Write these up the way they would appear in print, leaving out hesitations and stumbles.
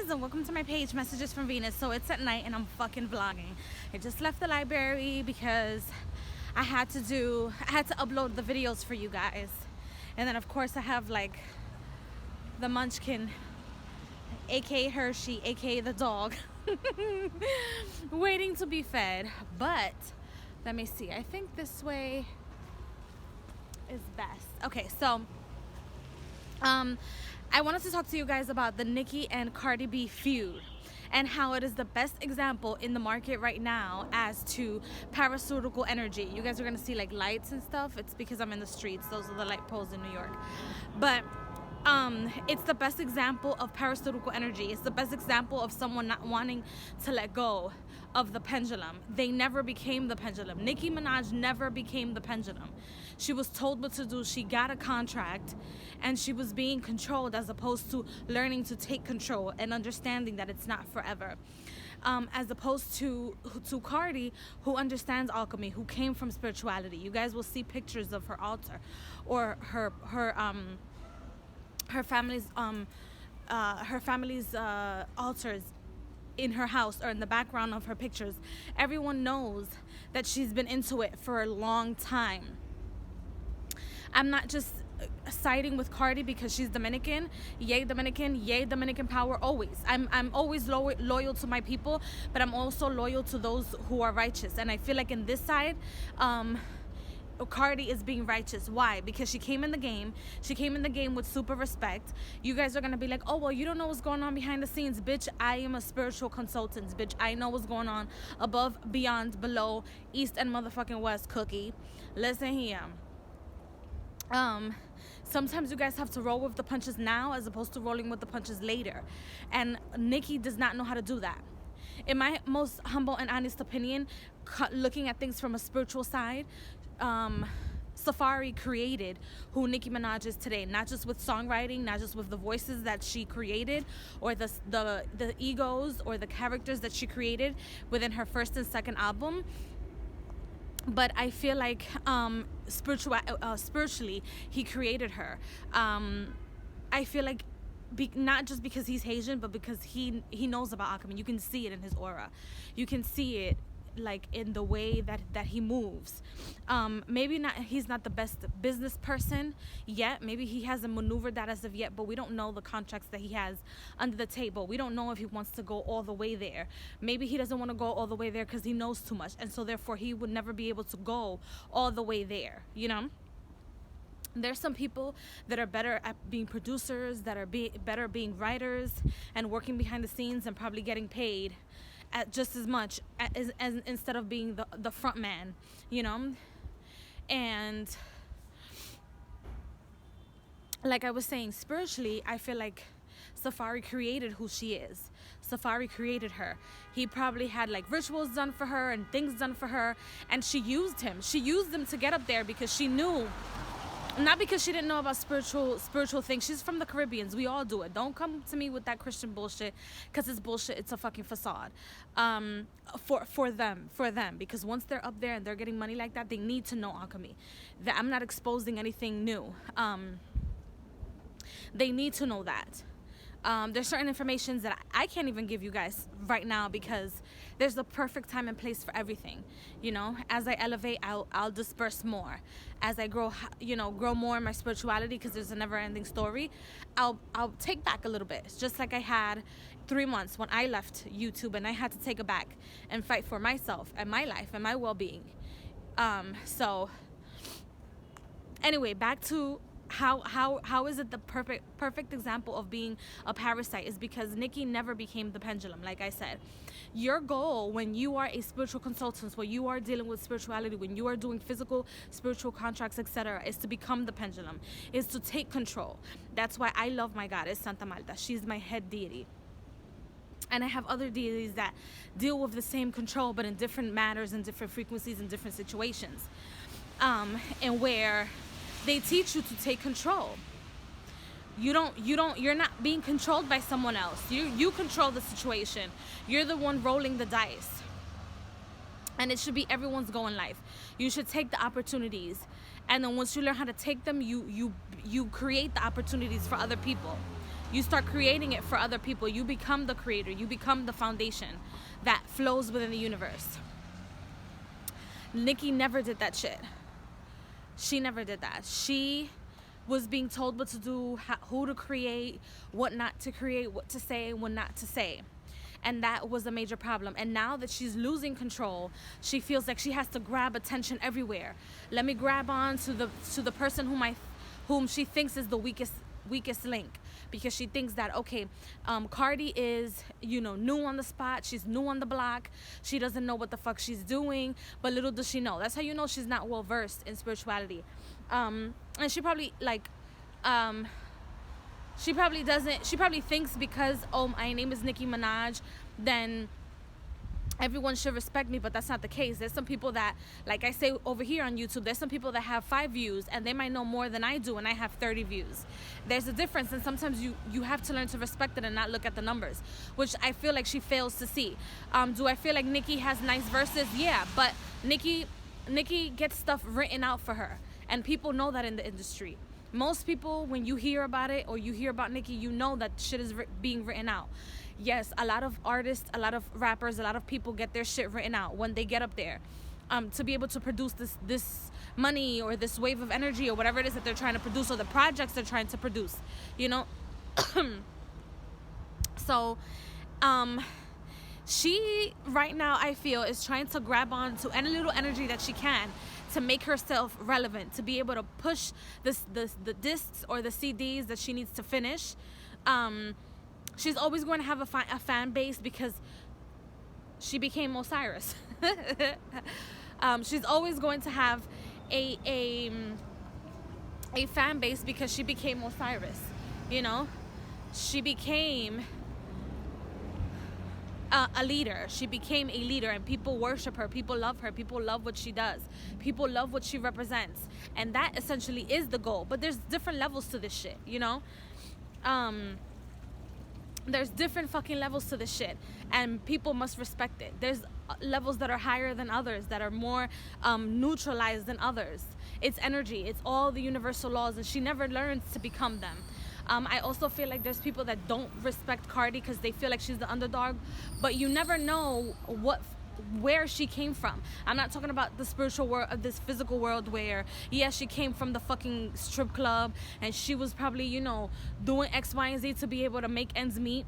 guys, and welcome to my page, Messages from Venus. So it's at night and I'm fucking vlogging. I just left the library because I had to upload the videos for you guys. And then of course I have like the munchkin, aka Hershey, aka the dog, waiting to be fed. But let me see, I think this way is best. Okay, so I wanted to talk to you guys about the Nicki and Cardi B feud and how it is the best example in the market right now as to parasitical energy. You guys are gonna see like lights and stuff. It's because I'm in the streets. Those are the light poles in New York. But it's the best example of parasitical energy. It's the best example of someone not wanting to let go of the pendulum. They never became the pendulum. Nicki Minaj never became the pendulum. She was told what to do. She got a contract and she was being controlled as opposed to learning to take control and understanding that it's not forever. As opposed to Cardi, who understands alchemy, who came from spirituality. You guys will see pictures of her altar or her family's altars in her house or in the background of her pictures. Everyone knows that she's been into it for a long time. I'm not just siding with Cardi because she's Dominican. Yay Dominican power always. I'm always loyal to my people, but I'm also loyal to those who are righteous. And I feel like in this side, Cardi is being righteous. Why? Because she came in the game. She came in the game with super respect. You guys are gonna be like, oh well, you don't know what's going on behind the scenes. Bitch, I am a spiritual consultant. Bitch, I know what's going on above, beyond, below, east and motherfucking west, cookie. Listen here. Sometimes you guys have to roll with the punches now as opposed to rolling with the punches later. And Nicki does not know how to do that. In my most humble and honest opinion, looking at things from a spiritual side, Safari created who Nicki Minaj is today, not just with songwriting, not just with the voices that she created or the egos or the characters that she created within her first and second album. But I feel like spiritually he created her. I feel like not just because he's Haitian, but because he knows about alchemy. You can see it in his aura. You can see it like in the way that he moves. Maybe not, he's not the best business person yet. Maybe he hasn't maneuvered that as of yet, but we don't know the contracts that he has under the table. We don't know if he wants to go all the way there. Maybe he doesn't want to go all the way there because he knows too much, and so therefore he would never be able to go all the way there, you know. There's some people that are better at being producers, that are better being writers and working behind the scenes and probably getting paid at just as much as instead of being the front man, you know. And like I was saying, spiritually, I feel like Safari created who she is. Safari created her. He probably had like rituals done for her and things done for her, and she used him. She used them to get up there because she knew. Not because she didn't know about spiritual things. She's from the Caribbean. We all do it. Don't come to me with that Christian bullshit, because it's bullshit. It's a fucking facade. For them. Because once they're up there and they're getting money like that, they need to know alchemy. That I'm not exposing anything new. They need to know that. There's certain informations that I can't even give you guys right now because there's the perfect time and place for everything. You know, as I elevate, I'll disperse more. As I grow more in my spirituality, because there's a never-ending story, I'll take back a little bit. It's just like I had 3 months when I left YouTube and I had to take it back and fight for myself and my life and my well-being. So anyway, back to how is it the perfect example of being a parasite is because Nicki never became the pendulum. Like I said, your goal when you are a spiritual consultant, when you are dealing with spirituality, when you are doing physical spiritual contracts, etc., is to become the pendulum, is to take control. That's why I love my goddess Santa Marta. She's my head deity. And I have other deities that deal with the same control, but in different matters and different frequencies and different situations, and where they teach you to take control. You're not being controlled by someone else. You control the situation. You're the one rolling the dice. And it should be everyone's goal in life. You should take the opportunities, and then once you learn how to take them, you create the opportunities for other people. you start creating it for other people. You become the creator. You become the foundation that flows within the universe. Nicki never did that shit. She never did that. She was being told what to do, who to create, what not to create, what to say, what not to say. And that was a major problem. And now that she's losing control, she feels like she has to grab attention everywhere. Let me grab on to the person whom she thinks is the weakest link, because she thinks that, okay, Cardi is, new on the spot. She's new on the block. She doesn't know what the fuck she's doing, but little does she know. That's how you know she's not well versed in spirituality. And she probably she probably thinks because, oh, my name is Nicki Minaj, then everyone should respect me, but that's not the case. There's some people that, like I say over here on YouTube, there's some people that have 5 views and they might know more than I do, and I have 30 views. There's a difference, and sometimes you have to learn to respect it and not look at the numbers, which I feel like she fails to see. Do I feel like Nicki has nice verses? Yeah, but Nicki gets stuff written out for her, and people know that in the industry. Most people, when you hear about it or you hear about Nicki, you know that shit is being written out. Yes, a lot of artists, a lot of rappers, a lot of people get their shit written out when they get up there, to be able to produce this money or this wave of energy or whatever it is that they're trying to produce, or the projects they're trying to produce, So, she right now, I feel, is trying to grab on to any little energy that she can to make herself relevant, to be able to push the discs or the CDs that she needs to finish. She's always going to have a fan base because she became Osiris. She's always going to have a fan base because she became Osiris. She became a leader. She became a leader, and people worship her. People love her. People love what she does. People love what she represents, and that essentially is the goal. But there's different levels to this shit, There's different fucking levels to this shit, and people must respect it. There's levels that are higher than others, that are more neutralized than others. It's energy. It's all the universal laws, and she never learns to become them. I also feel like there's people that don't respect Cardi because they feel like she's the underdog, but you never know where she came from. I'm not talking about the spiritual world, of this physical world where, yes, she came from the fucking strip club and she was probably, doing X, Y, and Z to be able to make ends meet.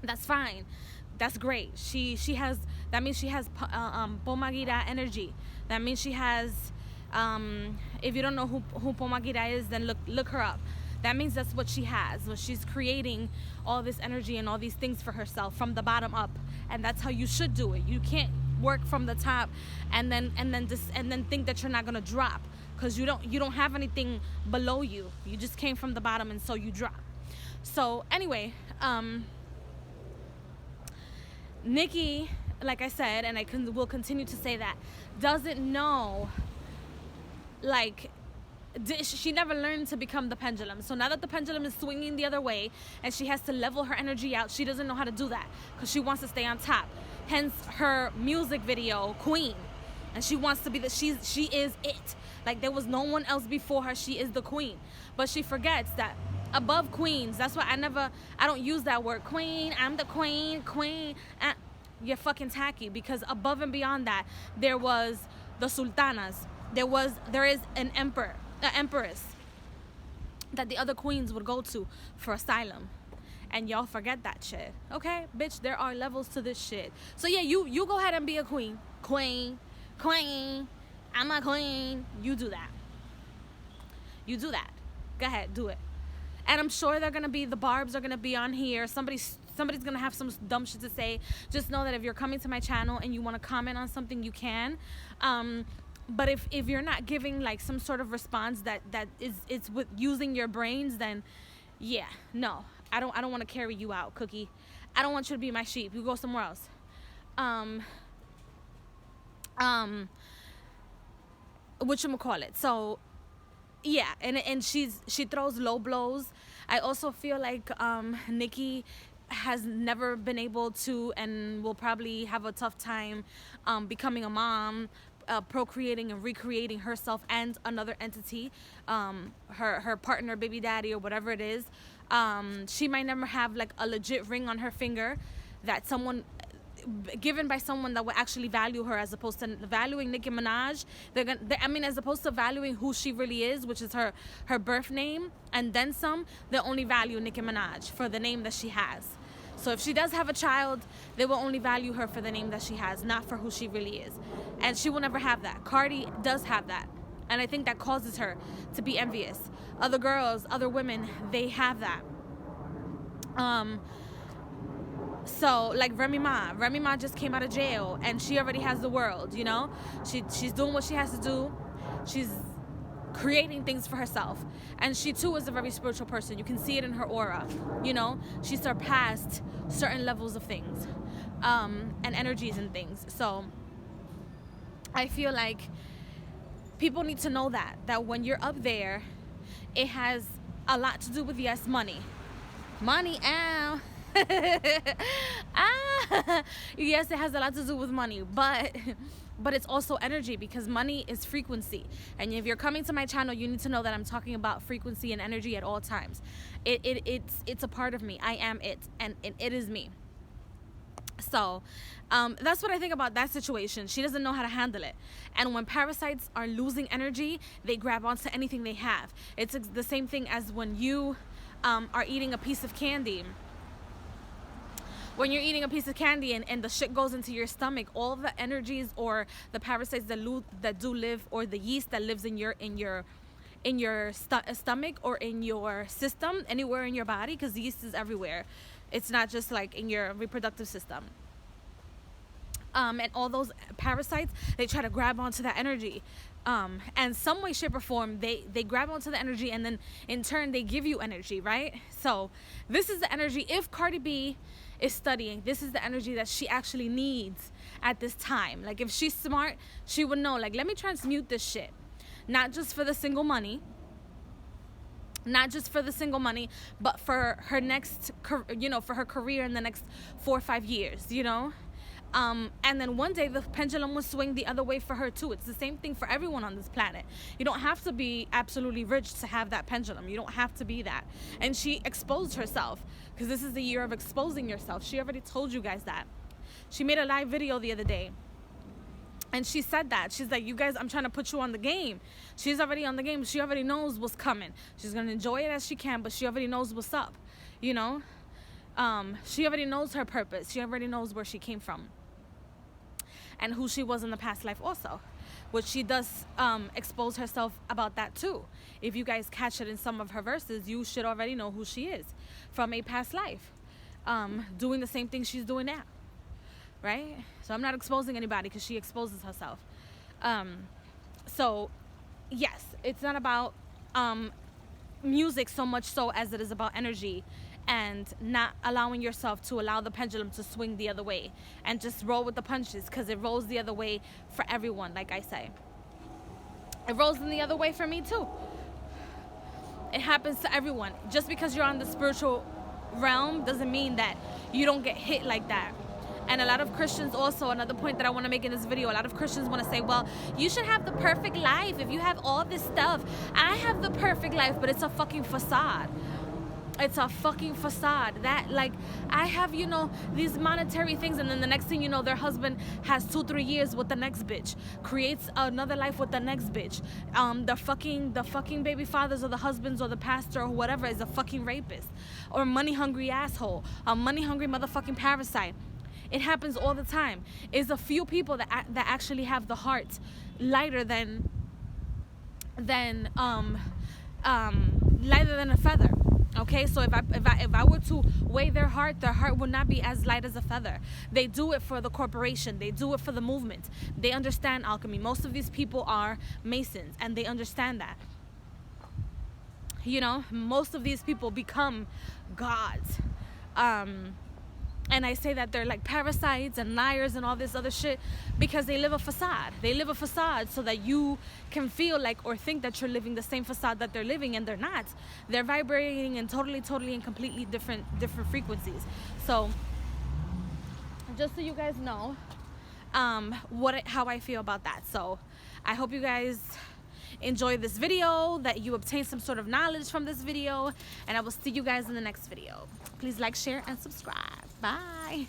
That's fine. That's great. That means she has Pomagira energy. That means she has, if you don't know who Pomagira is, then look her up. That means that's what she has. So she's creating all this energy and all these things for herself from the bottom up, and that's how you should do it. You can't work from the top and then think that you're not gonna drop, because you don't have anything below you. You just came from the bottom, and so you drop. So anyway, Nicki, like I said, and will continue to say that, doesn't know, she never learned to become the pendulum. So now that the pendulum is swinging the other way and she has to level her energy out, she doesn't know how to do that because she wants to stay on top. Hence her music video, Queen. And she wants to be she is it. Like, there was no one else before her. She is the queen. But she forgets that above queens, that's why I don't use that word. Queen, I'm the queen. You're fucking tacky, because above and beyond that, there was the sultanas. There is an empress that the other queens would go to for asylum, and y'all forget that shit. Okay, bitch, there are levels to this shit. So yeah, you go ahead and be a queen. I'm a queen. You do that. Go ahead, do it. And I'm sure the barbs are gonna be on here. Somebody's gonna have some dumb shit to say. Just know that if you're coming to my channel and you want to comment on something, you can. But if you're not giving like some sort of response that it's with using your brains, then yeah, no, I don't want to carry you out, Cookie. I don't want you to be my sheep. You go somewhere else. Whatchamacallit. So yeah, and she throws low blows. I also feel like Nicki has never been able to, and will probably have a tough time becoming a mom, procreating and recreating herself and another entity, her partner, baby daddy, or whatever it is. She might never have like a legit ring on her finger that someone given by someone that will actually value her, as opposed to valuing Nicki Minaj. As opposed to valuing who she really is, which is her birth name and then some, they only value Nicki Minaj for the name that she has. So if she does have a child, they will only value her for the name that she has, not for who she really is. And she will never have that. Cardi does have that. And I think that causes her to be envious. Other girls, other women, they have that. So like Remy Ma just came out of jail and she already has the world, you know? She's doing what she has to do. She's creating things for herself, and she too is a very spiritual person. You can see it in her aura, you know. She surpassed certain levels of things, and energies and things. So I feel like people need to know that when you're up there, it has a lot to do with, yes, money, ow. Yes, it has a lot to do with money, but it's also energy, because money is frequency. And if you're coming to my channel, you need to know that I'm talking about frequency and energy at all times. It's a part of me. I am it, and it is me. So that's what I think about that situation. She doesn't know how to handle it. And when parasites are losing energy, they grab onto anything they have. It's the same thing as when you are eating a piece of candy. When you're eating a piece of candy and the shit goes into your stomach, all the energies or the parasites that do live, or the yeast that lives in your stomach or in your system, anywhere in your body, because yeast is everywhere. It's not just like in your reproductive system. And all those parasites, they try to grab onto that energy. And some way, shape, or form, they grab onto the energy, and then in turn they give you energy, right? So this is the energy. If Cardi B is studying, this is the energy that she actually needs at this time. Like, if she's smart, she would know, like, let me transmute this shit, not just for the single money, but for her next, you know, for her career in the next 4 or 5 years, you know. And then one day the pendulum will swing the other way for her too. It's the same thing for everyone on this planet. You don't have to be absolutely rich to have that pendulum. You don't have to be that. And she exposed herself, because this is the year of exposing yourself. She already told you guys that. She made a live video the other day, and she said that. She's like, you guys, I'm trying to put you on the game. She's already on the game. She already knows what's coming. She's going to enjoy it as she can, but she already knows what's up, you know. She already knows her purpose. She already knows where she came from and who she was in the past life also, which she does expose herself about that too. If you guys catch it in some of her verses, you should already know who she is from a past life, doing the same thing she's doing now, right? So I'm not exposing anybody, because she exposes herself. So yes, it's not about music so much so as it is about energy, and not allowing yourself to allow the pendulum to swing the other way, and just roll with the punches, because it rolls the other way for everyone. Like I say, it rolls in the other way for me too. It happens to everyone. Just because you're on the spiritual realm doesn't mean that you don't get hit like that. And a lot of Christians also, another point that I want to make in this video, a lot of Christians want to say, well, you should have the perfect life if you have all this stuff. I have the perfect life, but it's a fucking facade. It's a fucking facade. That, like, I have, you know, these monetary things, and then the next thing you know, their husband has 2-3 years with the next bitch, creates another life with the next bitch. The fucking baby fathers or the husbands or the pastor or whatever is a fucking rapist or money hungry asshole, a money hungry motherfucking parasite. It happens all the time. It's a few people that actually have the heart lighter than a feather. Okay, so if I were to weigh their heart would not be as light as a feather. They do it for the corporation. They do it for the movement. They understand alchemy. Most of these people are Masons, and they understand that. You know, most of these people become gods. And I say that they're like parasites and liars and all this other shit because they live a facade. They live a facade so that you can feel like or think that you're living the same facade that they're living, and they're not. They're vibrating in totally and completely different frequencies. So just so you guys know how I feel about that. So I hope you guys, enjoy this video, that you obtain some sort of knowledge from this video, and I will see you guys in the next video. Please like, share, and subscribe. Bye.